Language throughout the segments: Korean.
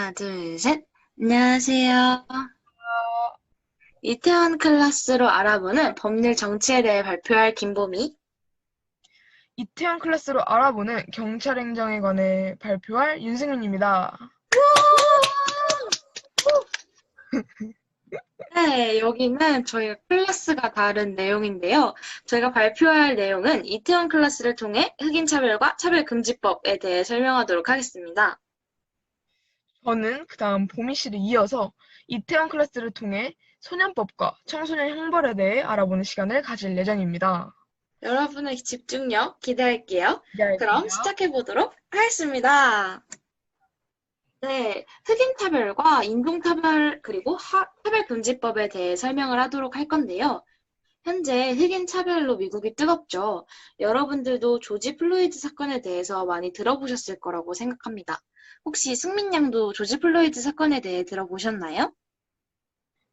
하나, 둘, 셋. 안녕하세요. 이태원 클래스로 알아보는 법률 정치에 대해 발표할 김보미. 이태원 클래스로 알아보는 경찰 행정에 관해 발표할 윤승민입니다. 네, 여기는 저희가 클래스가 다른 내용인데요. 저희가 발표할 내용은 이태원 클래스를 통해 흑인 차별과 차별금지법에 대해 설명하도록 하겠습니다. 저는 그다음 보미 씨를 이어서 이태원 클래스를 통해 소년법과 청소년 형벌에 대해 알아보는 시간을 가질 예정입니다. 여러분의 집중력 기대할게요. 그럼 기대할게요. 시작해보도록 하겠습니다. 네, 흑인차별과 인종차별 그리고 차별금지법에 대해 설명을 하도록 할 건데요. 현재 흑인 차별로 미국이 뜨겁죠. 여러분들도 조지 플로이드 사건에 대해서 많이 들어보셨을 거라고 생각합니다. 혹시 승민 양도 조지 플로이드 사건에 대해 들어보셨나요?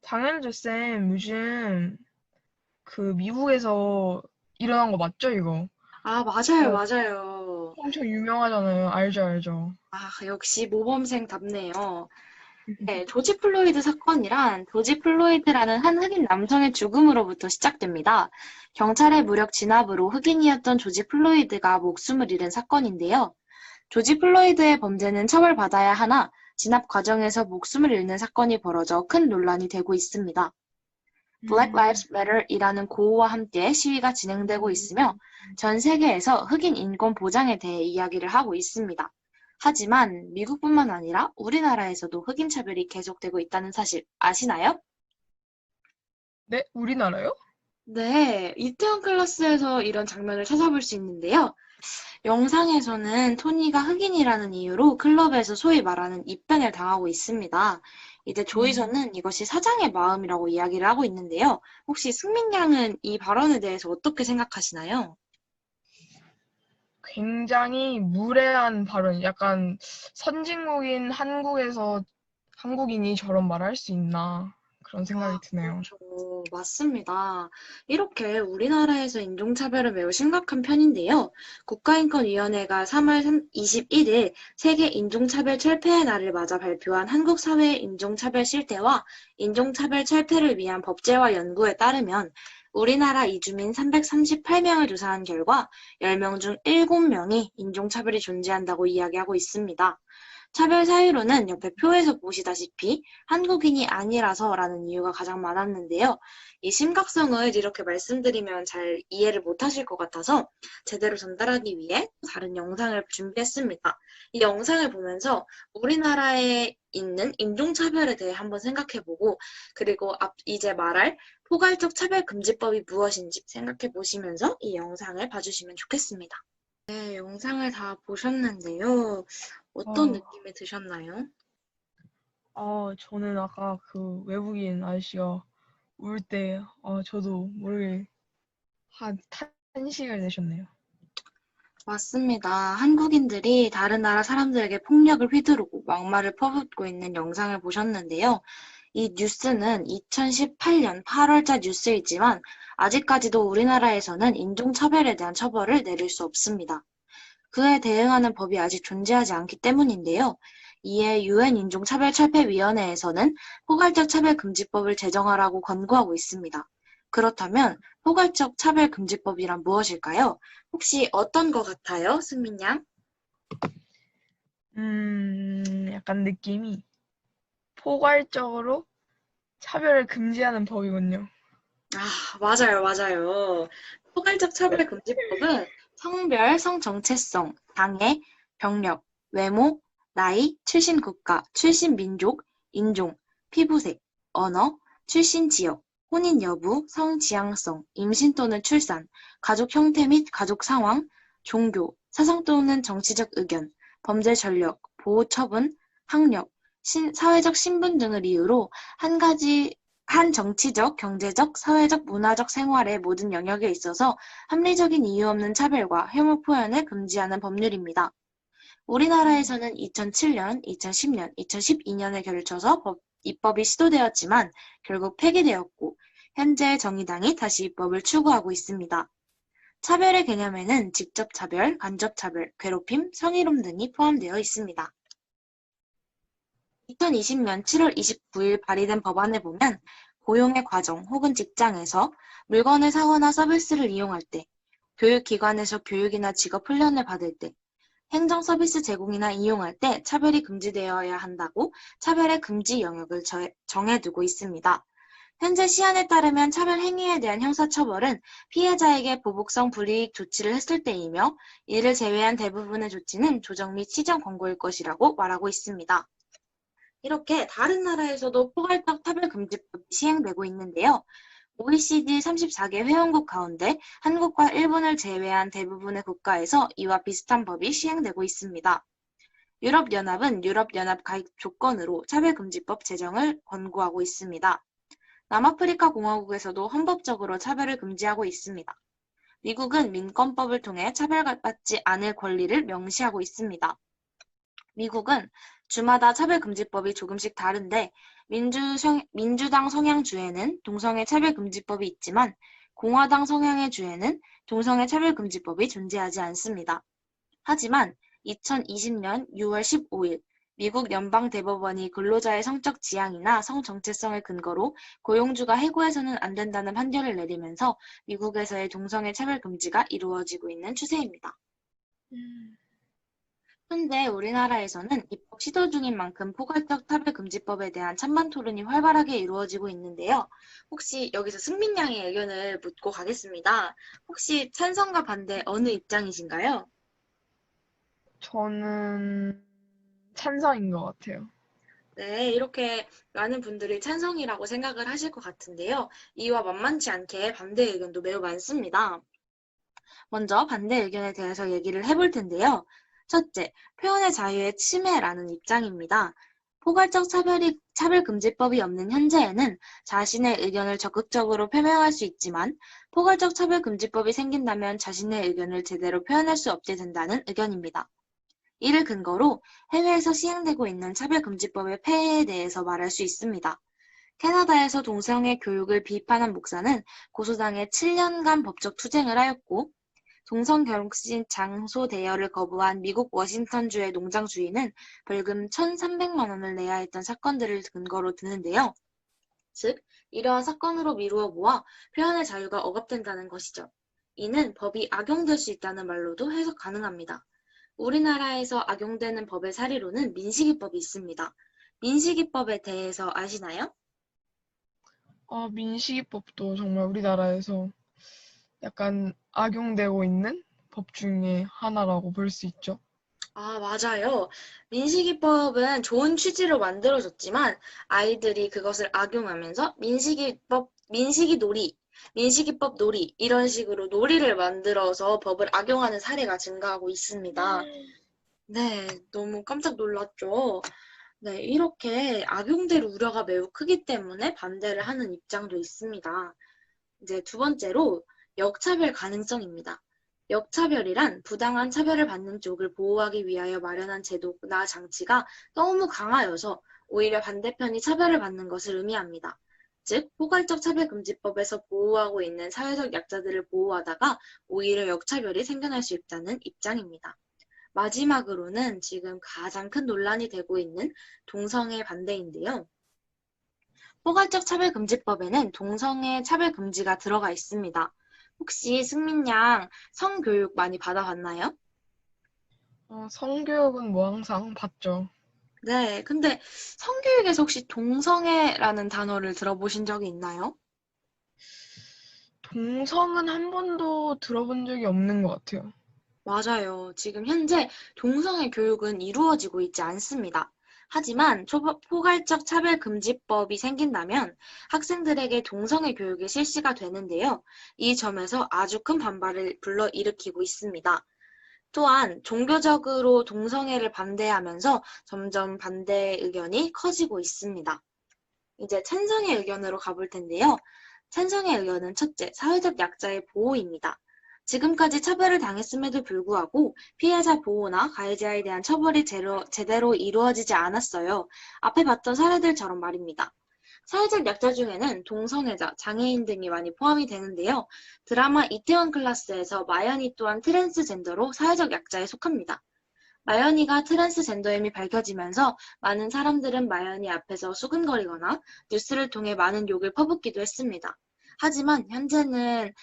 당연하죠, 쌤. 요즘 그 미국에서 일어난 거 맞죠, 이거? 아, 맞아요, 어, 맞아요. 엄청 유명하잖아요. 알죠, 알죠. 아, 역시 모범생답네요. 네, 조지 플로이드 사건이란 조지 플로이드라는 한 흑인 남성의 죽음으로부터 시작됩니다. 경찰의 무력 진압으로 흑인이었던 조지 플로이드가 목숨을 잃은 사건인데요. 조지 플로이드의 범죄는 처벌받아야 하나 진압 과정에서 목숨을 잃는 사건이 벌어져 큰 논란이 되고 있습니다. Black 음, Lives Matter이라는 구호와 함께 시위가 진행되고 있으며 전 세계에서 흑인 인권 보장에 대해 이야기를 하고 있습니다. 하지만 미국뿐만 아니라 우리나라에서도 흑인 차별이 계속되고 있다는 사실 아시나요? 네, 우리나라요? 네, 이태원 클래스에서 이런 장면을 찾아볼 수 있는데요. 영상에서는 토니가 흑인이라는 이유로 클럽에서 소위 말하는 입변을 당하고 있습니다. 이제 음, 조이서는 이것이 사장의 마음이라고 이야기를 하고 있는데요. 혹시 승민 양은 이 발언에 대해서 어떻게 생각하시나요? 굉장히 무례한 발언, 약간 선진국인 한국에서 한국인이 저런 말을 할 수 있나 그런 생각이 아, 드네요. 그렇죠. 맞습니다. 이렇게 우리나라에서 인종차별은 매우 심각한 편인데요. 국가인권위원회가 3월 21일 세계 인종차별 철폐의 날을 맞아 발표한 한국 사회의 인종차별 실태와 인종차별 철폐를 위한 법제화 연구에 따르면 우리나라 이주민 338명을 조사한 결과 10명 중 7명이 인종차별이 존재한다고 이야기하고 있습니다. 차별 사유로는 옆에 표에서 보시다시피 한국인이 아니라서라는 이유가 가장 많았는데요. 이 심각성을 이렇게 말씀드리면 잘 이해를 못하실 것 같아서 제대로 전달하기 위해 다른 영상을 준비했습니다. 이 영상을 보면서 우리나라에 있는 인종차별에 대해 한번 생각해보고 그리고 이제 말할 포괄적 차별금지법이 무엇인지 생각해 보시면서 이 영상을 봐주시면 좋겠습니다. 네, 영상을 다 보셨는데요. 어떤 아, 느낌이 드셨나요? 저는 아까 그 외국인 아저씨가 울 때, 저도 모르게 탄식을 내셨네요. 맞습니다. 한국인들이 다른 나라 사람들에게 폭력을 휘두르고 막말을 퍼붓고 있는 영상을 보셨는데요. 이 뉴스는 2018년 8월자 뉴스이지만 아직까지도 우리나라에서는 인종차별에 대한 처벌을 내릴 수 없습니다. 그에 대응하는 법이 아직 존재하지 않기 때문인데요. 이에 유엔 인종차별철폐위원회에서는 포괄적 차별금지법을 제정하라고 권고하고 있습니다. 그렇다면 포괄적 차별금지법이란 무엇일까요? 혹시 어떤 것 같아요, 승민 양? 약간 느낌이 포괄적으로 차별을 금지하는 법이군요. 아, 맞아요, 맞아요. 포괄적 차별금지법은 성별, 성정체성, 장애, 병력, 외모, 나이, 출신 국가, 출신 민족, 인종, 피부색, 언어, 출신 지역, 혼인 여부, 성 지향성, 임신 또는 출산, 가족 형태 및 가족 상황, 종교, 사상 또는 정치적 의견, 범죄 전력, 보호 처분, 학력, 사회적 신분 등을 이유로 한 가지 한 정치적, 경제적, 사회적, 문화적 생활의 모든 영역에 있어서 합리적인 이유 없는 차별과 혐오 표현을 금지하는 법률입니다. 우리나라에서는 2007년, 2010년, 2012년에 걸쳐서 입법이 시도되었지만 결국 폐기되었고 현재 정의당이 다시 입법을 추구하고 있습니다. 차별의 개념에는 직접 차별, 간접 차별, 괴롭힘, 성희롱 등이 포함되어 있습니다. 2020년 7월 29일 발의된 법안을 보면 고용의 과정 혹은 직장에서 물건을 사거나 서비스를 이용할 때, 교육기관에서 교육이나 직업 훈련을 받을 때, 행정 서비스 제공이나 이용할 때 차별이 금지되어야 한다고 차별의 금지 영역을 정해두고 있습니다. 현재 시안에 따르면 차별 행위에 대한 형사처벌은 피해자에게 보복성 불이익 조치를 했을 때이며 이를 제외한 대부분의 조치는 조정 및 시정 권고일 것이라고 말하고 있습니다. 이렇게 다른 나라에서도 포괄적 차별금지법이 시행되고 있는데요. OECD 34개 회원국 가운데 한국과 일본을 제외한 대부분의 국가에서 이와 비슷한 법이 시행되고 있습니다. 유럽연합은 유럽연합 가입 조건으로 차별금지법 제정을 권고하고 있습니다. 남아프리카 공화국에서도 헌법적으로 차별을 금지하고 있습니다. 미국은 민권법을 통해 차별받지 않을 권리를 명시하고 있습니다. 미국은 주마다 차별금지법이 조금씩 다른데 민주당 성향주에는 동성애 차별금지법이 있지만 공화당 성향의 주에는 동성애 차별금지법이 존재하지 않습니다. 하지만 2020년 6월 15일 미국 연방대법원이 근로자의 성적 지향이나 성 정체성을 근거로 고용주가 해고해서는 안 된다는 판결을 내리면서 미국에서의 동성애 차별 금지가 이루어지고 있는 추세입니다. 현재 우리나라에서는 입법 시도 중인 만큼 포괄적 차별금지법에 대한 찬반 토론이 활발하게 이루어지고 있는데요. 혹시 여기서 승민 양의 의견을 묻고 가겠습니다. 혹시 찬성과 반대 어느 입장이신가요? 저는 찬성인 것 같아요. 네, 이렇게 많은 분들이 찬성이라고 생각을 하실 것 같은데요. 이와 만만치 않게 반대 의견도 매우 많습니다. 먼저 반대 의견에 대해서 얘기를 해볼 텐데요. 첫째, 표현의 자유의 침해라는 입장입니다. 포괄적 차별금지법이 없는 현재에는 자신의 의견을 적극적으로 표명할 수 있지만 포괄적 차별금지법이 생긴다면 자신의 의견을 제대로 표현할 수 없게 된다는 의견입니다. 이를 근거로 해외에서 시행되고 있는 차별금지법의 폐해에 대해서 말할 수 있습니다. 캐나다에서 동성애 교육을 비판한 목사는 고소당해 7년간 법적 투쟁을 하였고, 동성 결혼식 장소 대여를 거부한 미국 워싱턴주의 농장 주인은 벌금 1,300만 원을 내야 했던 사건들을 근거로 드는데요. 즉, 이러한 사건으로 미루어 보아 표현의 자유가 억압된다는 것이죠. 이는 법이 악용될 수 있다는 말로도 해석 가능합니다. 우리나라에서 악용되는 법의 사례로는 민식이법이 있습니다. 민식이법에 대해서 아시나요? 민식이법도 정말 우리나라에서 약간 악용되고 있는 법 중에 하나라고 볼 수 있죠. 아, 맞아요. 민식이법은 좋은 취지로 만들어졌지만 아이들이 그것을 악용하면서 민식이 놀이, 민식이법 놀이 이런 식으로 놀이를 만들어서 법을 악용하는 사례가 증가하고 있습니다. 네, 너무 깜짝 놀랐죠. 네, 이렇게 악용될 우려가 매우 크기 때문에 반대를 하는 입장도 있습니다. 이제 두 번째로 역차별 가능성입니다. 역차별이란 부당한 차별을 받는 쪽을 보호하기 위하여 마련한 제도나 장치가 너무 강하여서 오히려 반대편이 차별을 받는 것을 의미합니다. 즉, 포괄적 차별금지법에서 보호하고 있는 사회적 약자들을 보호하다가 오히려 역차별이 생겨날 수 있다는 입장입니다. 마지막으로는 지금 가장 큰 논란이 되고 있는 동성애 반대인데요. 포괄적 차별금지법에는 동성애 차별금지가 들어가 있습니다. 혹시 승민 양 성교육 많이 받아봤나요? 성교육은 뭐 항상 봤죠. 네, 근데 성교육에서 혹시 동성애라는 단어를 들어보신 적이 있나요? 동성은 한 번도 들어본 적이 없는 것 같아요. 맞아요. 지금 현재 동성애 교육은 이루어지고 있지 않습니다. 하지만 포괄적 차별금지법이 생긴다면 학생들에게 동성애 교육이 실시가 되는데요. 이 점에서 아주 큰 반발을 불러일으키고 있습니다. 또한 종교적으로 동성애를 반대하면서 점점 반대 의견이 커지고 있습니다. 이제 찬성의 의견으로 가볼 텐데요. 찬성의 의견은 첫째, 사회적 약자의 보호입니다. 지금까지 차별을 당했음에도 불구하고 피해자 보호나 가해자에 대한 처벌이 제대로 이루어지지 않았어요. 앞에 봤던 사례들처럼 말입니다. 사회적 약자 중에는 동성애자, 장애인 등이 많이 포함이 되는데요. 드라마 이태원 클라스에서 마연이 또한 트랜스젠더로 사회적 약자에 속합니다. 마연이가 트랜스젠더임이 밝혀지면서 많은 사람들은 마연이 앞에서 수근거리거나 뉴스를 통해 많은 욕을 퍼붓기도 했습니다. 하지만 현재는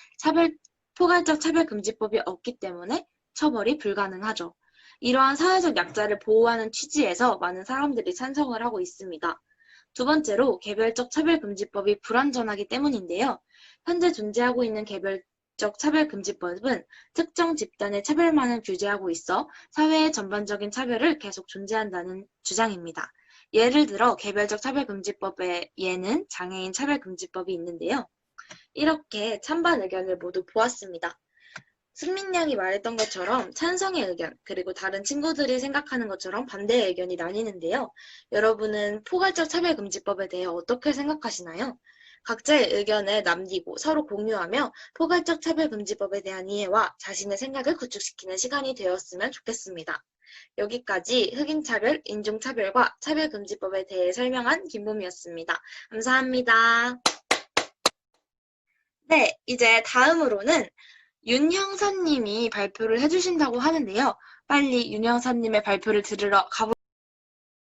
포괄적 차별금지법이 없기 때문에 처벌이 불가능하죠. 이러한 사회적 약자를 보호하는 취지에서 많은 사람들이 찬성을 하고 있습니다. 두 번째로 개별적 차별금지법이 불완전하기 때문인데요. 현재 존재하고 있는 개별적 차별금지법은 특정 집단의 차별만을 규제하고 있어 사회의 전반적인 차별을 계속 존재한다는 주장입니다. 예를 들어 개별적 차별금지법에 예는 장애인 차별금지법이 있는데요. 이렇게 찬반 의견을 모두 보았습니다. 승민 양이 말했던 것처럼 찬성의 의견, 그리고 다른 친구들이 생각하는 것처럼 반대의 의견이 나뉘는데요. 여러분은 포괄적 차별금지법에 대해 어떻게 생각하시나요? 각자의 의견을 남기고 서로 공유하며 포괄적 차별금지법에 대한 이해와 자신의 생각을 구축시키는 시간이 되었으면 좋겠습니다. 여기까지 흑인차별, 인종차별과 차별금지법에 대해 설명한 김봄이었습니다. 감사합니다. 네, 이제 다음으로는 윤 형사님이 발표를 해주신다고 하는데요. 빨리 윤 형사님의 발표를 들으러 가보겠습니다.